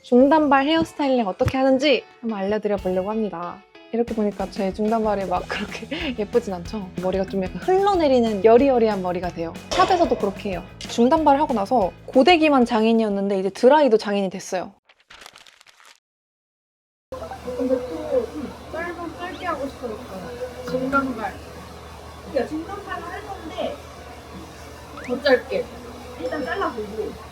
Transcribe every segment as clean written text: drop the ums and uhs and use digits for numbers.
중단발 헤어스타일링 어떻게 하는지 한번 알려드려 보려고 합니다. 이렇게 보니까 제 중단발이 막 그렇게 예쁘진 않죠? 머리가 좀 약간 흘러내리는 여리여리한 머리가 돼요. 샵에서도 그렇게 해요. 중단발 하고 나서 고데기만 장인이었는데 이제 드라이도 장인이 됐어요. 근데 또 짧게 하고 싶으니까 중간발. 그러니까 중간발을 할 건데 더 짧게. 일단 잘라보고.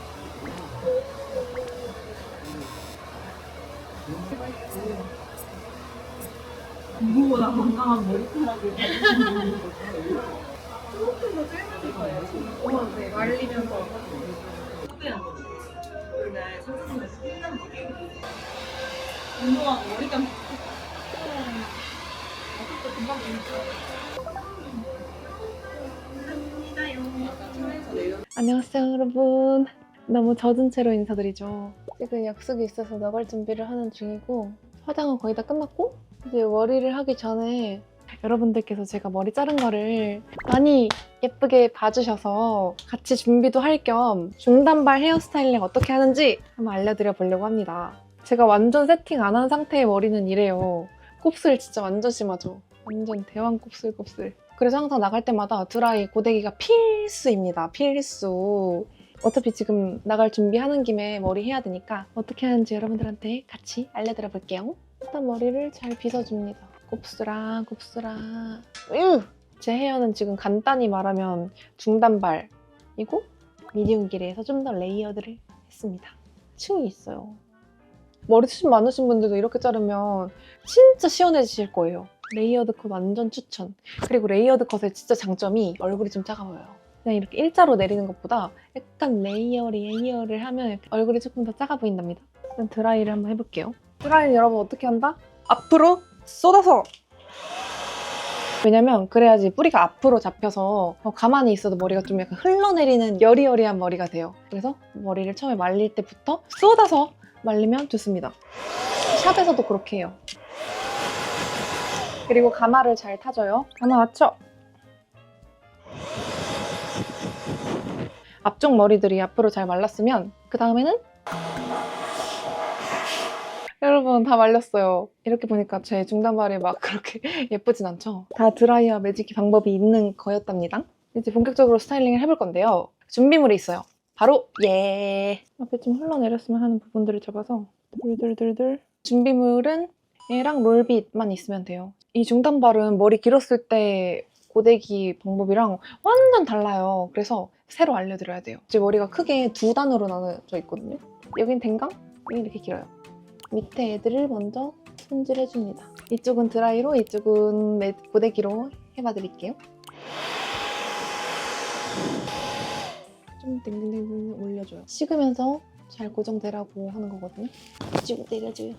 누구보다 건강한 머리카락을 조금 더 짧아질 거예요. 네, 말리면서. 원래 선생님께서 끝난 거예요. 운동하고 머리 감고 어떻게 금방 안녕하세요 여러분. 너무 젖은 채로 인사드리죠. 지금 약속이 있어서 나갈 준비를 하는 중이고 화장은 거의 다 끝났고 이제 머리를 하기 전에 여러분들께서 제가 머리 자른 거를 많이 예쁘게 봐주셔서 같이 준비도 할 겸 중단발 헤어스타일링 어떻게 하는지 한번 알려드려 보려고 합니다. 제가 완전 세팅 안 한 상태의 머리는 이래요. 곱슬 진짜 완전 심하죠. 완전 대왕 곱슬. 그래서 항상 나갈 때마다 드라이 고데기가 필수입니다. 필수. 어차피 지금 나갈 준비하는 김에 머리 해야 되니까 어떻게 하는지 여러분들한테 같이 알려드려 볼게요. 일단 머리를 잘 빗어줍니다. 곱슬아. 제 헤어는 지금 간단히 말하면 중단발이고 미디움 길이에서 좀 더 레이어드를 했습니다. 층이 있어요. 머리 수준 많으신 분들도 이렇게 자르면 진짜 시원해지실 거예요. 레이어드 컷 완전 추천. 그리고 레이어드 컷의 진짜 장점이 얼굴이 좀 작아 보여요. 그냥 이렇게 일자로 내리는 것보다 약간 레이어를 하면 얼굴이 조금 더 작아 보인답니다. 일단 드라이를 한번 해볼게요. 드라이는 여러분 어떻게 한다? 앞으로 쏟아서! 왜냐면 그래야지 뿌리가 앞으로 잡혀서 가만히 있어도 머리가 좀 약간 흘러내리는 여리여리한 머리가 돼요. 그래서 머리를 처음에 말릴 때부터 쏟아서 말리면 좋습니다. 샵에서도 그렇게 해요. 그리고 가마를 잘 타줘요. 가마 맞춰! 앞쪽 머리들이 앞으로 잘 말랐으면 그 다음에는 여러분 다 말렸어요. 이렇게 보니까 제 중단발이 막 그렇게 예쁘진 않죠? 다 드라이와 매직기 방법이 있는 거였답니다. 이제 본격적으로 스타일링을 해볼 건데요. 준비물이 있어요. 바로 앞에 좀 흘러내렸으면 하는 부분들을 잡아서 둘 준비물은 얘랑 롤빗만 있으면 돼요. 이 중단발은 머리 길었을 때 고데기 방법이랑 완전 달라요. 그래서 새로 알려드려야 돼요. 제 머리가 크게 두 단으로 나눠져 있거든요. 여긴 댕강, 여긴 이렇게 길어요. 밑에 애들을 먼저 손질해줍니다. 이쪽은 드라이로, 이쪽은 고데기로 해봐드릴게요. 좀 땡땡땡 올려줘요. 식으면서 잘 고정되라고 하는 거거든요. 쭉 내려줘요.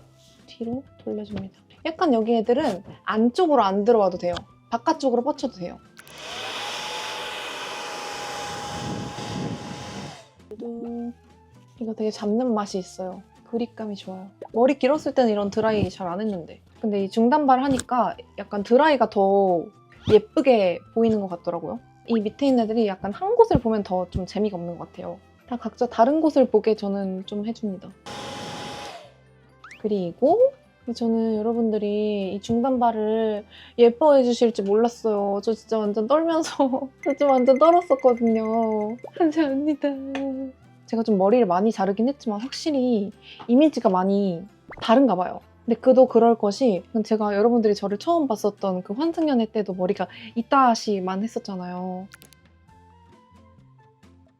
뒤로 돌려줍니다. 약간 여기 애들은 안쪽으로 안 들어와도 돼요. 바깥쪽으로 뻗쳐도 돼요. 이거 되게 잡는 맛이 있어요. 그립감이 좋아요. 머리 길었을 때는 이런 드라이 잘 안 했는데 근데 이 중단발 하니까 약간 드라이가 더 예쁘게 보이는 것 같더라고요. 이 밑에 있는 애들이 약간 한 곳을 보면 더 좀 재미가 없는 것 같아요. 다 각자 다른 곳을 보게 저는 좀 해줍니다. 그리고 저는 여러분들이 이 중단발을 예뻐해 주실지 몰랐어요. 저 진짜 완전 떨면서 저 완전 떨었었거든요. 감사합니다. 제가 좀 머리를 많이 자르긴 했지만 확실히 이미지가 많이 다른가 봐요. 근데 그도 그럴 것이 제가 여러분들이 저를 처음 봤었던 그 환승연애 때도 머리가 이따시만 했었잖아요.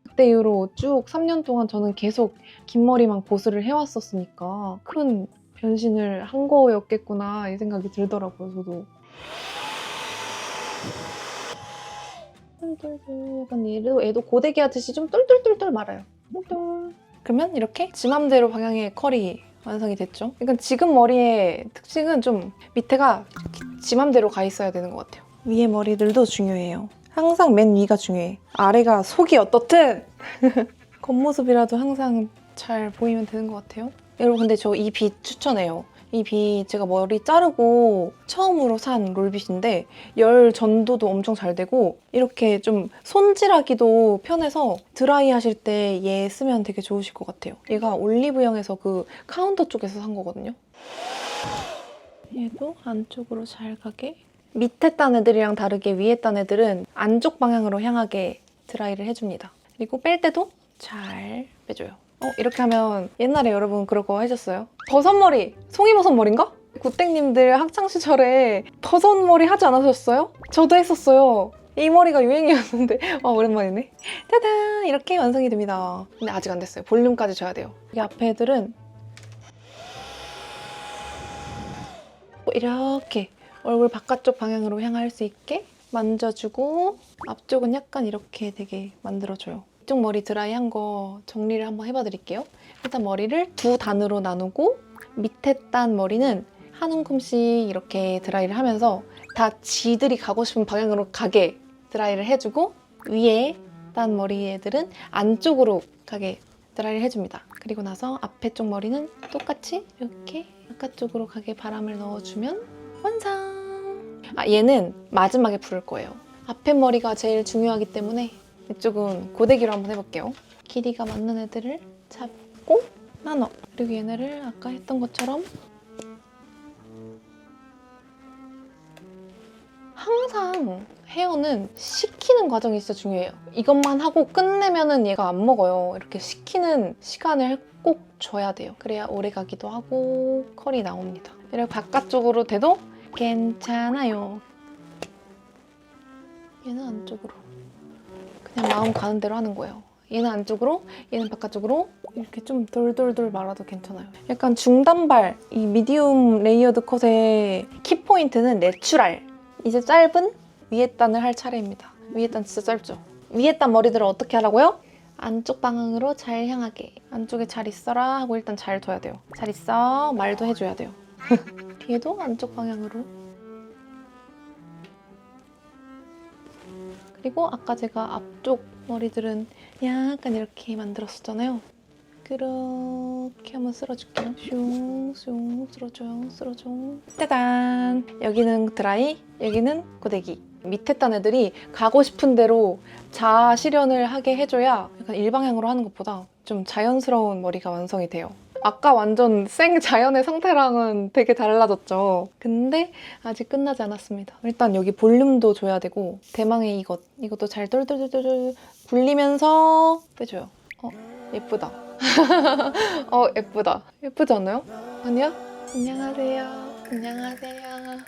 그때 이후로 쭉 3년 동안 저는 계속 긴 머리만 고수를 해왔었으니까 큰 변신을 한 거였겠구나 이 생각이 들더라고요, 저도. 약간 얘도 고데기 하듯이 좀 똘똘똘똘 말아요. 그러면 이렇게 지 맘대로 방향의 컬이 완성이 됐죠. 그러니까 지금 머리의 특징은 좀 밑에가 지 맘대로 가 있어야 되는 것 같아요. 위에 머리들도 중요해요. 항상 맨 위가 중요해. 아래가 속이 어떻든 겉모습이라도 항상 잘 보이면 되는 것 같아요. 여러분 근데 저 이 빗 추천해요. 이 빗 제가 머리 자르고 처음으로 산 롤빗인데 열 전도도 엄청 잘 되고 이렇게 좀 손질하기도 편해서 드라이 하실 때 얘 쓰면 되게 좋으실 것 같아요. 얘가 올리브영에서 그 카운터 쪽에서 산 거거든요. 얘도 안쪽으로 잘 가게. 밑에 딴 애들이랑 다르게 위에 딴 애들은 안쪽 방향으로 향하게 드라이를 해줍니다. 그리고 뺄 때도 잘 빼줘요. 이렇게 하면 옛날에 여러분 그러고 하셨어요? 버섯머리! 송이버섯머리인가? 구땡님들 학창시절에 버섯머리 하지 않으셨어요? 저도 했었어요. 이 머리가 유행이었는데 와 오랜만이네. 짜잔! 이렇게 완성이 됩니다. 근데 아직 안 됐어요. 볼륨까지 줘야 돼요. 이 앞에 애들은 이렇게 얼굴 바깥쪽 방향으로 향할 수 있게 만져주고 앞쪽은 약간 이렇게 되게 만들어줘요. 이쪽 머리 드라이한 거 정리를 한번 해봐 드릴게요. 일단 머리를 두 단으로 나누고 밑에 딴 머리는 한 움큼씩 이렇게 드라이를 하면서 다 지들이 가고 싶은 방향으로 가게 드라이를 해주고 위에 딴 머리 애들은 안쪽으로 가게 드라이를 해줍니다. 그리고 나서 앞에 쪽 머리는 똑같이 이렇게 바깥쪽으로 가게 바람을 넣어주면 완성! 얘는 마지막에 부를 거예요. 앞에 머리가 제일 중요하기 때문에 이쪽은 고데기로 한번 해볼게요. 길이가 맞는 애들을 잡고 나눠. 그리고 얘네를 아까 했던 것처럼 항상 헤어는 식히는 과정이 진짜 중요해요. 이것만 하고 끝내면은 얘가 안 먹어요. 이렇게 식히는 시간을 꼭 줘야 돼요. 그래야 오래 가기도 하고 컬이 나옵니다. 이렇게 바깥쪽으로 돼도 괜찮아요. 얘는 안쪽으로. 그냥 마음 가는 대로 하는 거예요. 얘는 안쪽으로, 얘는 바깥쪽으로 이렇게 좀 돌돌돌 말아도 괜찮아요. 약간 중단발, 이 미디움 레이어드 컷의 키포인트는 내추럴. 이제 짧은 위에 단을 할 차례입니다. 위에 단 진짜 짧죠? 위에 단 머리들을 어떻게 하라고요? 안쪽 방향으로 잘 향하게. 안쪽에 잘 있어라 하고 일단 잘 둬야 돼요. 잘 있어 말도 해줘야 돼요. 뒤에도 안쪽 방향으로. 그리고 아까 제가 앞쪽 머리들은 약간 이렇게 만들었었잖아요. 그렇게 한번 쓸어줄게요. 슝슝 쓸어줘요. 쓸어줘. 짜잔! 여기는 드라이, 여기는 고데기. 밑에 딴 애들이 가고 싶은 대로 자아 실현을 하게 해줘야 약간 일방향으로 하는 것보다 좀 자연스러운 머리가 완성이 돼요. 아까 완전 생 자연의 상태랑은 되게 달라졌죠. 근데 아직 끝나지 않았습니다. 일단 여기 볼륨도 줘야 되고 대망의 이것도 잘 똘똘똘똘 굴리면서 빼줘요. 예쁘다. 예쁘다. 예쁘지 않아요? 아니야? 안녕하세요. 안녕하세요.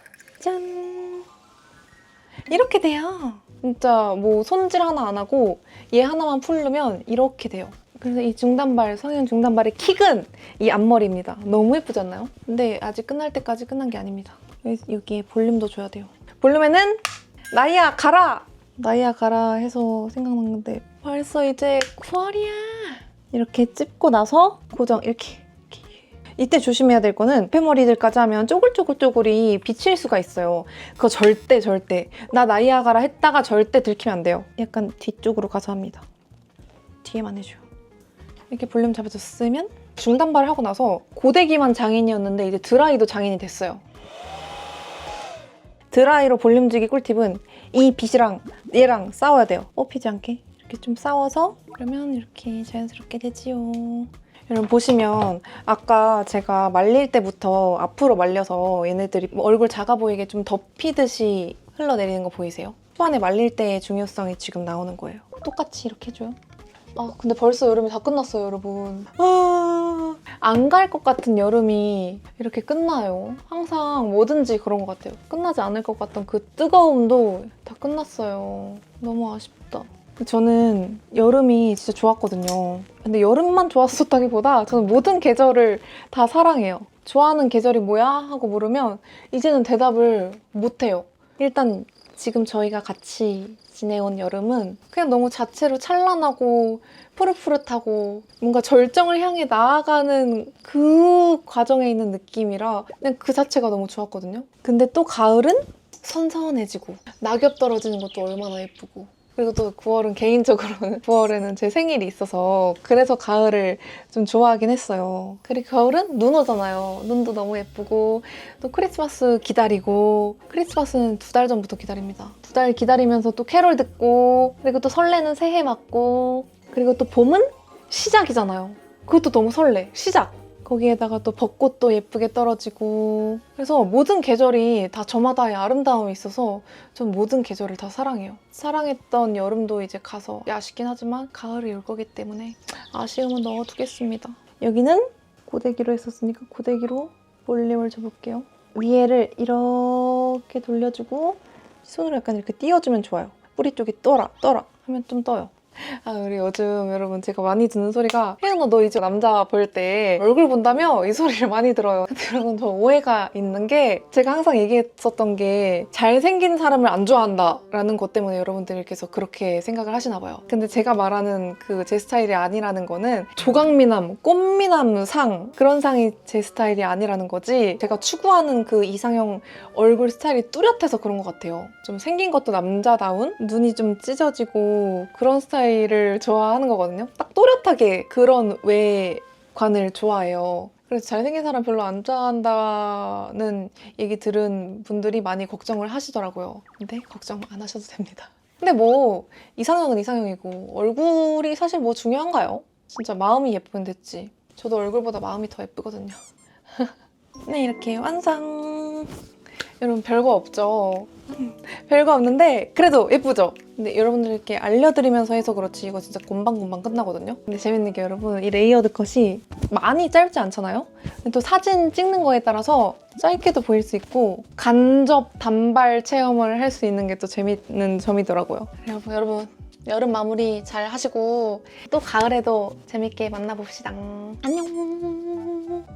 짠! 이렇게 돼요. 진짜 뭐 손질 하나 안 하고 얘 하나만 풀르면 이렇게 돼요. 그래서 이 중단발, 성형 중단발의 킥은 이 앞머리입니다. 너무 예쁘지 않나요? 근데 아직 끝날 때까지 끝난 게 아닙니다. 여기에 볼륨도 줘야 돼요. 볼륨에는 나이야 가라! 나이야 가라 해서 생각난 건데 벌써 이제 9월이야. 이렇게 찝고 나서 고정 이렇게. 이때 조심해야 될 거는 앞에 머리들까지 하면 쪼글쪼글쪼글이 비칠 수가 있어요. 그거 절대 나 나이야 가라 했다가 절대 들키면 안 돼요. 약간 뒤쪽으로 가서 합니다. 뒤에만 해줘요. 이렇게 볼륨 잡아줬으면 중단발을 하고 나서 고데기만 장인이었는데 이제 드라이도 장인이 됐어요. 드라이로 볼륨 주기 꿀팁은 이 빗이랑 얘랑 싸워야 돼요. 뽑히지 않게 이렇게 좀 싸워서 그러면 이렇게 자연스럽게 되지요. 여러분 보시면 아까 제가 말릴 때부터 앞으로 말려서 얘네들이 얼굴 작아 보이게 좀 덮이듯이 흘러내리는 거 보이세요? 초반에 말릴 때의 중요성이 지금 나오는 거예요. 똑같이 이렇게 해줘요. 근데 벌써 여름이 다 끝났어요, 여러분. 안 갈 것 같은 여름이 이렇게 끝나요. 항상 뭐든지 그런 것 같아요. 끝나지 않을 것 같던 그 뜨거움도 다 끝났어요. 너무 아쉽다. 저는 여름이 진짜 좋았거든요. 근데 여름만 좋았었다기보다 저는 모든 계절을 다 사랑해요. 좋아하는 계절이 뭐야? 하고 물으면 이제는 대답을 못해요. 일단 지금 저희가 같이 지내온 여름은 그냥 너무 자체로 찬란하고 푸릇푸릇하고 뭔가 절정을 향해 나아가는 그 과정에 있는 느낌이라 그냥 그 자체가 너무 좋았거든요. 근데 또 가을은 선선해지고 낙엽 떨어지는 것도 얼마나 예쁘고 그리고 또 9월은 개인적으로는 9월에는 제 생일이 있어서 그래서 가을을 좀 좋아하긴 했어요. 그리고 겨울은 눈 오잖아요. 눈도 너무 예쁘고 또 크리스마스 기다리고 크리스마스는 2달 전부터 기다립니다. 2달 기다리면서 또 캐롤 듣고 그리고 또 설레는 새해 맞고 그리고 또 봄은 시작이잖아요. 그것도 너무 설레. 시작! 거기에다가 또 벚꽃도 예쁘게 떨어지고 그래서 모든 계절이 다 저마다의 아름다움이 있어서 전 모든 계절을 다 사랑해요. 사랑했던 여름도 이제 가서 아쉽긴 하지만 가을이 올 거기 때문에 아쉬움은 넣어두겠습니다. 여기는 고데기로 했었으니까 고데기로 볼륨을 줘볼게요. 위에를 이렇게 돌려주고 손으로 약간 이렇게 띄워주면 좋아요. 뿌리 쪽이 떠라 하면 좀 떠요. 우리 요즘 여러분 제가 많이 듣는 소리가 혜연아 너 이제 남자 볼 때 얼굴 본다며? 이 소리를 많이 들어요. 근데 여러분 저 오해가 있는 게 제가 항상 얘기했었던 게 잘생긴 사람을 안 좋아한다 라는 것 때문에 여러분들께서 그렇게 생각을 하시나 봐요. 근데 제가 말하는 그 제 스타일이 아니라는 거는 조각미남, 꽃미남 상 그런 상이 제 스타일이 아니라는 거지 제가 추구하는 그 이상형 얼굴 스타일이 뚜렷해서 그런 것 같아요. 좀 생긴 것도 남자다운 눈이 좀 찢어지고 그런 스타일을 좋아하는 거거든요. 딱 또렷하게 그런 외관을 좋아해요. 그래서 잘생긴 사람 별로 안 좋아한다는 얘기 들은 분들이 많이 걱정을 하시더라고요. 근데 걱정 안 하셔도 됩니다. 근데 뭐 이상형은 이상형이고 얼굴이 사실 뭐 중요한가요? 진짜 마음이 예쁘면 됐지. 저도 얼굴보다 마음이 더 예쁘거든요. 네, 이렇게 완성! 여러분 별거 없죠? 별거 없는데 그래도 예쁘죠? 근데 여러분들께 알려드리면서 해서 그렇지 이거 진짜 금방금방 끝나거든요? 근데 재밌는 게 여러분 이 레이어드 컷이 많이 짧지 않잖아요? 근데 또 사진 찍는 거에 따라서 짧게도 보일 수 있고 간접 단발 체험을 할 수 있는 게 또 재밌는 점이더라고요. 여러분 여름 마무리 잘 하시고 또 가을에도 재밌게 만나봅시다. 안녕!